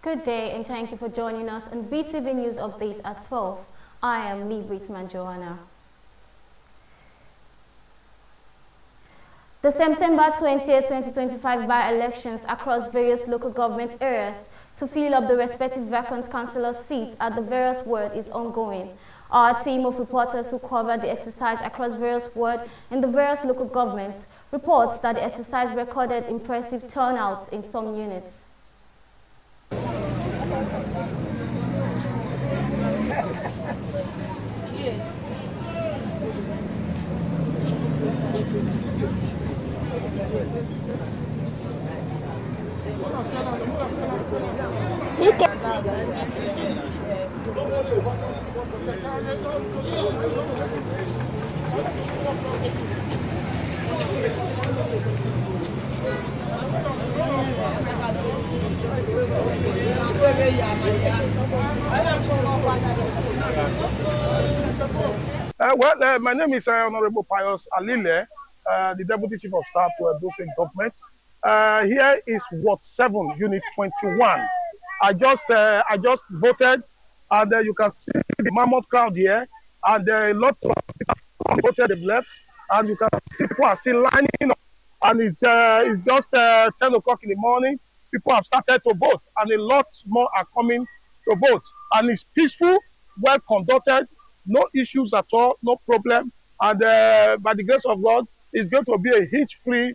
Good day and thank you for joining us on BeeTv News Update at 12. I am Lee Brittman Joanna. The September 20, 2025 by-elections across various local government areas to fill up the respective vacant councillor seats at the various wards is ongoing. Our team of reporters who covered the exercise across various wards in the various local governments reports that the exercise recorded impressive turnouts in some units. My name is Honorable Pius Alile, the Deputy Chief of Staff to Edo State Government. Here is Ward 7, Unit 21. I just voted, and you can see the mammoth crowd here, and a lot of people voted have left, and you can see people are still lining up, and it's just 10 o'clock in the morning. People have started to vote, and a lot more are coming to vote, and it's peaceful, well conducted, no issues at all, no problem, and by the grace of God, it's going to be a hitch-free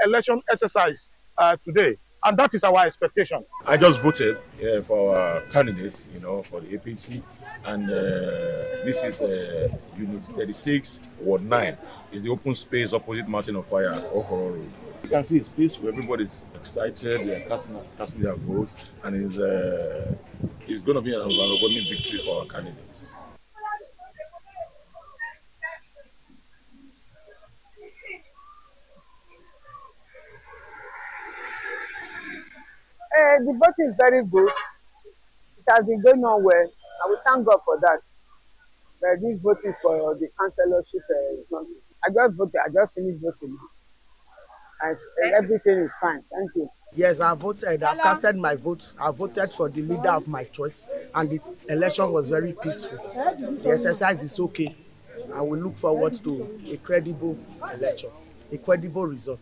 election exercise today, and that is our expectation. I just voted for our candidate, for the APC, and this is Unit 36, Ward 9. It's the open space opposite Mountain of Fire at Okoro Road. You can see it's peaceful. Everybody's excited. They are casting their vote, and it's going to be an overwhelming victory for our candidate. The voting is very good. It has been going on well. I will thank God for that. But this voting for the councillorship is not. I just voted. I just finished voting. And everything is fine. Thank you. Yes, I voted. I've casted my vote. I voted for the leader of my choice, and the election was very peaceful. The exercise is okay, and we look forward to a credible election, a credible result.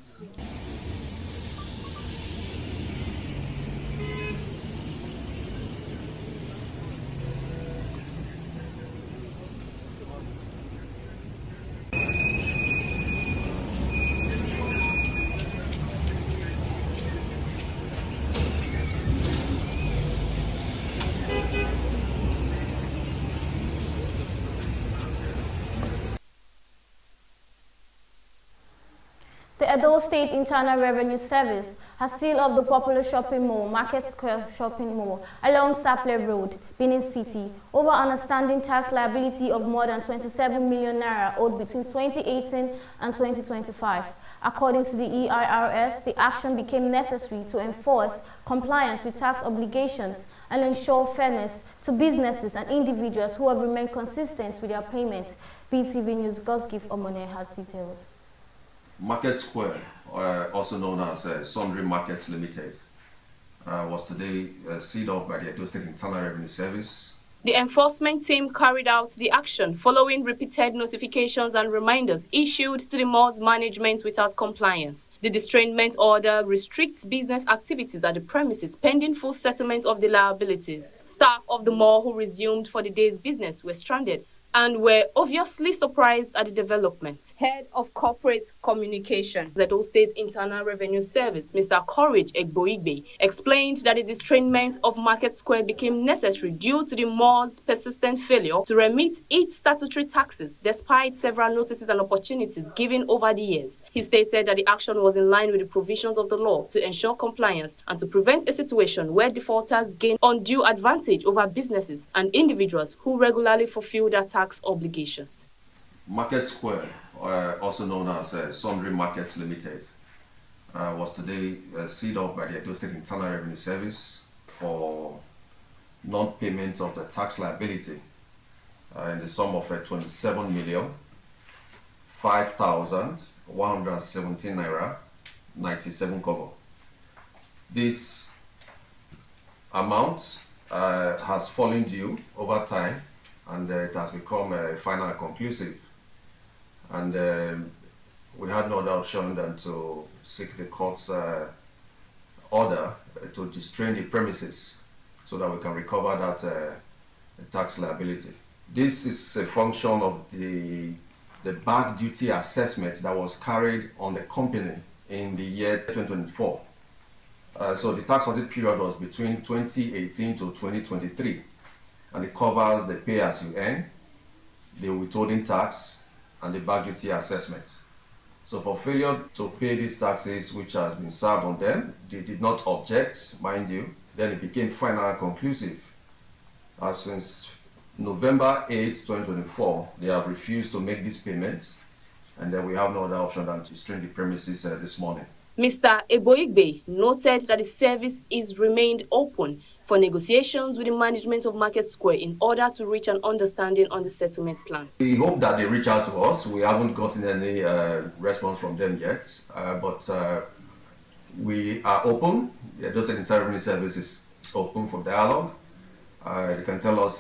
The Edo State Internal Revenue Service has sealed up the popular shopping mall, Market Square Shopping Mall, along Saple Road, Benin City, over an outstanding tax liability of more than 27 million naira owed between 2018 and 2025. According to the EIRS, the action became necessary to enforce compliance with tax obligations and ensure fairness to businesses and individuals who have remained consistent with their payment. BeeTv News' Gosgift Omone has details. Market Square, also known as Sundry Markets Limited, was today sealed off by the Edo State Internal Revenue Service. The enforcement team carried out the action following repeated notifications and reminders issued to the mall's management without compliance. The distrainment order restricts business activities at the premises pending full settlement of the liabilities. Staff of the mall who resumed for the day's business were stranded and were obviously surprised at the development. Head of Corporate Communication, Edo State Internal Revenue Service, Mr. Courage Egboigbe, explained that the distrainment of Market Square became necessary due to the mall's persistent failure to remit its statutory taxes despite several notices and opportunities given over the years. He stated that the action was in line with the provisions of the law to ensure compliance and to prevent a situation where defaulters gain undue advantage over businesses and individuals who regularly fulfill their tax obligations. Market Square, also known as Sundry Markets Limited, was today sealed off by the Edo State Internal Revenue Service for non-payment of the tax liability in the sum of 27,005,117 naira 97 kobo. This amount has fallen due over time, and it has become final and conclusive. And we had no other option than to seek the court's order to distrain the premises so that we can recover that tax liability. This is a function of the back duty assessment that was carried on the company in the year 2024. So the tax audit period was between 2018 to 2023, and it covers the pay as you earn, the withholding tax, and the back duty assessment. So for failure to pay these taxes, which has been served on them, they did not object, mind you, then it became final and conclusive. Since November 8, 2024, they have refused to make this payment, and then we have no other option than to strain the premises this morning. Mr. Egboigbe noted that the service is remained open for negotiations with the management of Market Square in order to reach an understanding on the settlement plan. We hope that they reach out to us. We haven't gotten any response from them yet, but we are open. The Edo State Internal Revenue Service is open for dialogue. They can tell us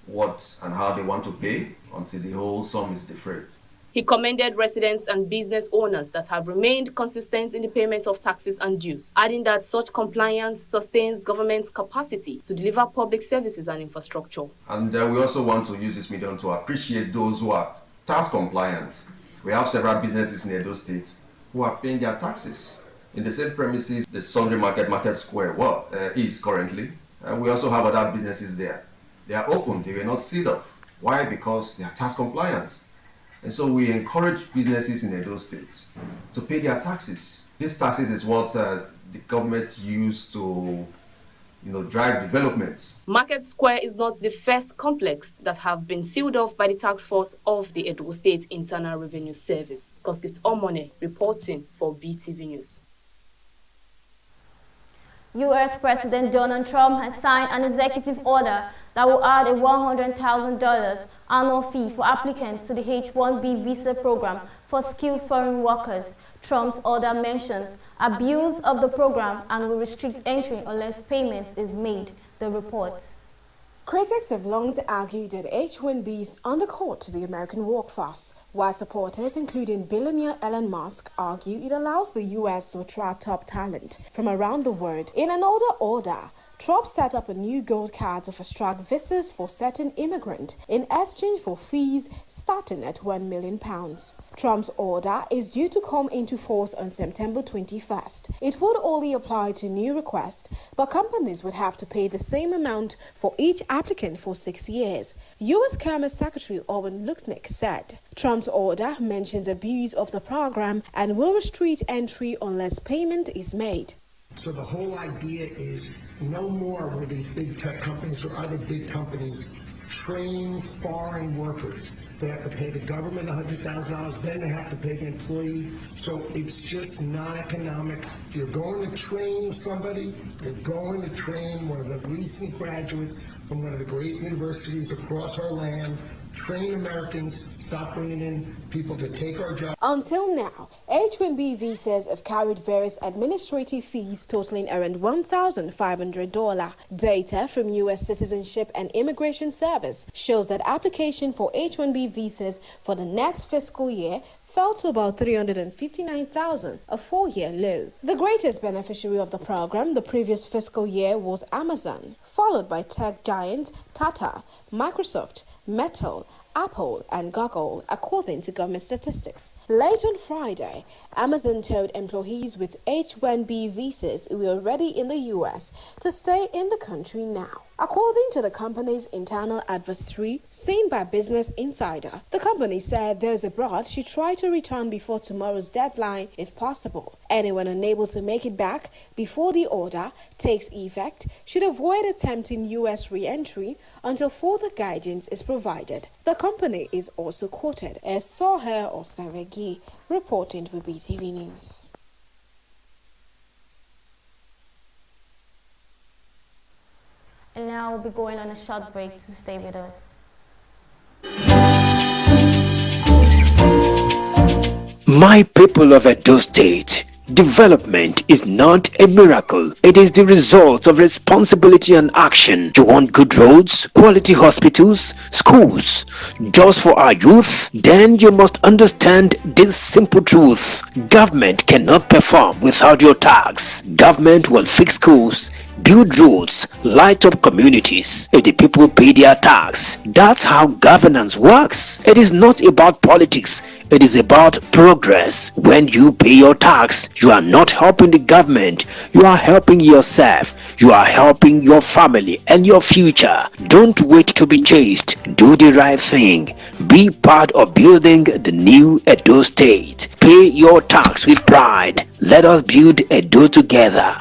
what and how they want to pay until the whole sum is defrayed. He commended residents and business owners that have remained consistent in the payment of taxes and dues, adding that such compliance sustains government's capacity to deliver public services and infrastructure. And we also want to use this medium to appreciate those who are tax compliant. We have several businesses in Edo State who are paying their taxes in the same premises the Sundry Market Square is currently. We also have other businesses there. They are open, they were not sealed up. Why? Because they are tax compliant. And so we encourage businesses in Edo State to pay their taxes. These taxes is what the government use to drive development. Market Square is not the first complex that have been sealed off by the task force of the Edo State Internal Revenue Service. Koskit Omone reporting for BeeTv News. U.S. President Donald Trump has signed an executive order that will add a $100,000 annual fee for applicants to the H-1B visa program for skilled foreign workers. Trump's order mentions abuse of the program and will restrict entry unless payment is made, the report. Critics have long argued that H-1Bs undercut the American workforce, while supporters, including billionaire Elon Musk, argue it allows the U.S. to attract top talent from around the world. In another order, Trump set up a new gold card to fast-track visas for certain immigrants in exchange for fees starting at £1 million. Trump's order is due to come into force on September 21st. It would only apply to new requests, but companies would have to pay the same amount for each applicant for 6 years. U.S. Commerce Secretary Owen Lutnick said, Trump's order mentions abuse of the program and will restrict entry unless payment is made. So the whole idea is no more will these big tech companies or other big companies train foreign workers. They have to pay the government $100,000, then they have to pay the employee. So it's just not economic. If you're going to train somebody, you're going to train one of the recent graduates from one of the great universities across our land. Train Americans, stop bringing in people to take our jobs. Until now, H-1B visas have carried various administrative fees totaling around $1,500. Data from U.S. Citizenship and Immigration Service shows that application for H-1B visas for the next fiscal year fell to about 359,000, a 4-year low. The greatest beneficiary of the program the previous fiscal year was Amazon, followed by tech giant Tata, Microsoft, Metal, Apple, and Google, according to government statistics. Late on Friday, Amazon told employees with H-1B visas who were already in the U.S. to stay in the country now. According to the company's internal advisory, seen by Business Insider, the company said those abroad should try to return before tomorrow's deadline if possible. Anyone unable to make it back before the order takes effect should avoid attempting U.S. re-entry until further guidance is provided. The company is also quoted as Soher Osaregi reporting for BeeTv News. And now we'll be going on a short break to stay with us. My people of Edo State, development is not a miracle. It is the result of responsibility and action. You want good roads, quality hospitals, schools, jobs for our youth? Then you must understand this simple truth. Government cannot perform without your tax. Government will fix schools, build roads, light up communities if the people pay their tax. That's how governance works. It is not about politics. It is about progress. When you pay your tax, you are not helping the government. You are helping yourself. You are helping your family and your future. Don't wait to be chased. Do the right thing. Be part of building the new Edo State. Pay your tax with pride. Let us build Edo together.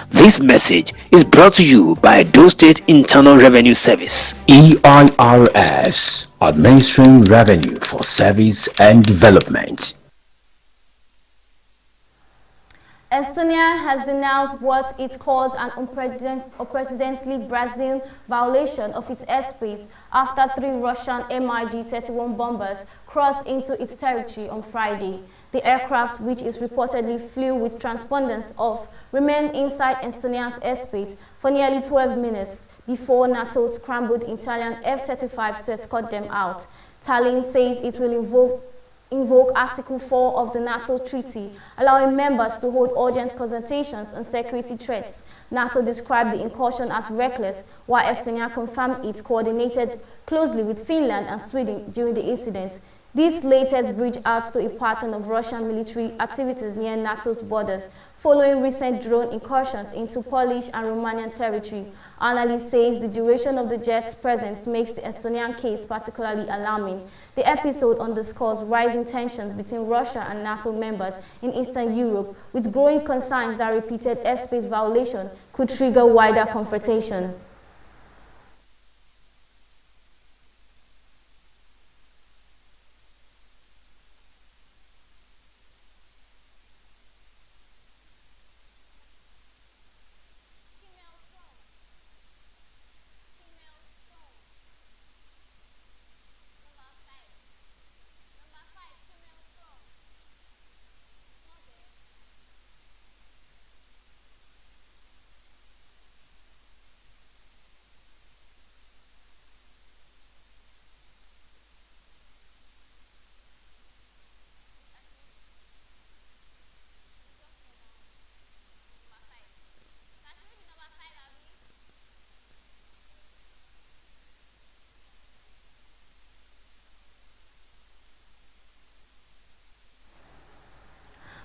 This message is brought to you by Edo State Internal Revenue Service, EIRS, Administering Revenue for Service and Development. Estonia has denounced what it calls an unprecedentedly Brazilian violation of its airspace after 3 Russian MiG-31 bombers crossed into its territory on Friday. The aircraft, which is reportedly flew with transponders off, remained inside Estonia's airspace for nearly 12 minutes before NATO scrambled Italian F-35s to escort them out. Tallinn says it will invoke Article 4 of the NATO treaty, allowing members to hold urgent consultations on security threats. NATO described the incursion as reckless, while Estonia confirmed it coordinated closely with Finland and Sweden during the incident. This latest bridge adds to a pattern of Russian military activities near NATO's borders, following recent drone incursions into Polish and Romanian territory. Analyst says the duration of the jet's presence makes the Estonian case particularly alarming. The episode underscores rising tensions between Russia and NATO members in Eastern Europe, with growing concerns that repeated airspace violation could trigger wider confrontations.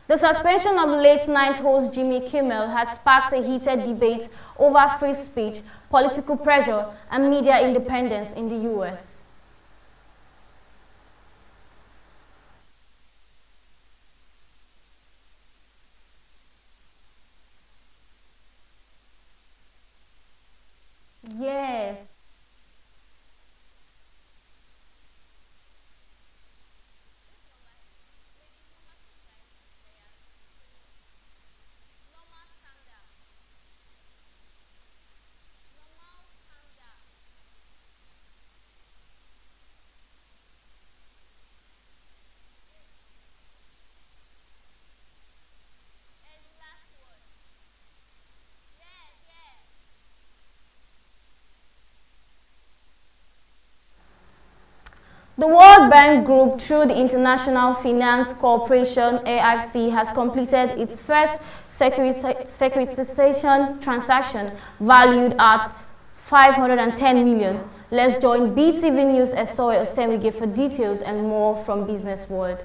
The suspension of late-night host Jimmy Kimmel has sparked a heated debate over free speech, political pressure, and media independence in the U.S. Yes. The World Bank Group, through the International Finance Corporation (AFC), has completed its first securitization transaction valued at $510 million. Let's join BeeTv News Esoy Osemige for details and more from Business World.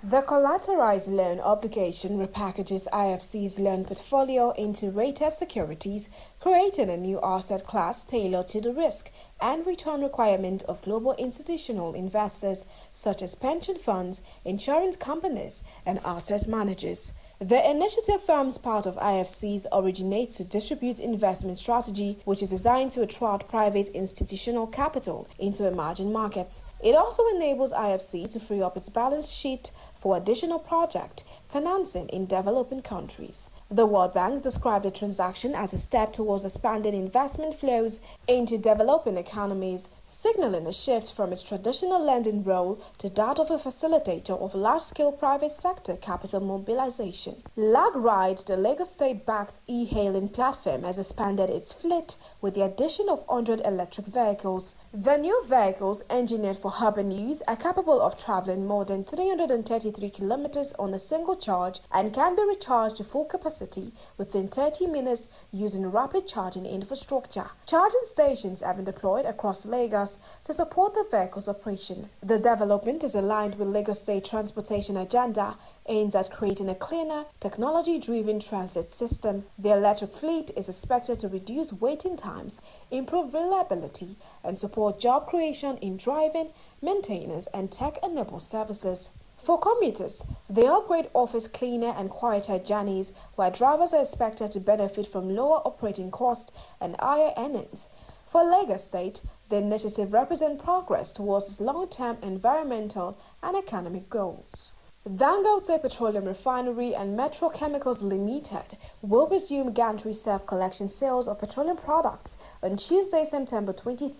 The collateralized loan obligation repackages IFC's loan portfolio into rated securities, creating a new asset class tailored to the risk and return requirement of global institutional investors such as pension funds, insurance companies, and asset managers. The initiative forms part of IFC's Originate to Distribute investment strategy, which is designed to attract private institutional capital into emerging markets. It also enables IFC to free up its balance sheet for additional project financing in developing countries. The World Bank described the transaction as a step towards expanding investment flows into developing economies, signaling a shift from its traditional lending role to that of a facilitator of large-scale private sector capital mobilization. LagRide, the Lagos State-backed e-hailing platform, has expanded its fleet with the addition of 100 electric vehicles. The new vehicles, engineered for urban use, are capable of traveling more than 333 kilometers on a single charge and can be recharged to full capacity within 30 minutes using rapid charging infrastructure. Charging stations have been deployed across Lagos to support the vehicle's operation. The development is aligned with Lagos State Transportation Agenda, aimed at creating a cleaner, technology-driven transit system. The electric fleet is expected to reduce waiting times, improve reliability, and support job creation in driving, maintenance, and tech-enabled services. For commuters, the upgrade offers cleaner and quieter journeys, where drivers are expected to benefit from lower operating costs and higher earnings. For Lagos State, the initiative represents progress towards its long-term environmental and economic goals. Dangote Petroleum Refinery and Metro Chemicals Limited will resume gantry self-collection sales of petroleum products on Tuesday, September 23,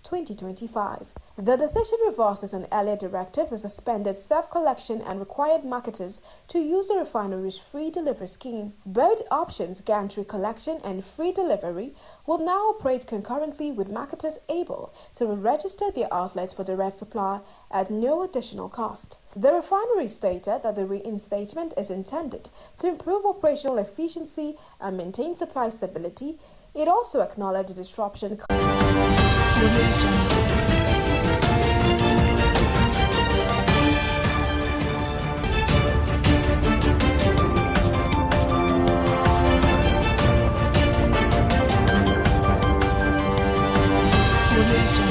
2025. The decision reverses an earlier directive that suspended self-collection and required marketers to use the refinery's free delivery scheme. Both options, gantry collection and free delivery, will now operate concurrently, with marketers able to re-register their outlets for direct supply at no additional cost. The refinery stated that the reinstatement is intended to improve operational efficiency and maintain supply stability. It also acknowledged the disruption. Thank you.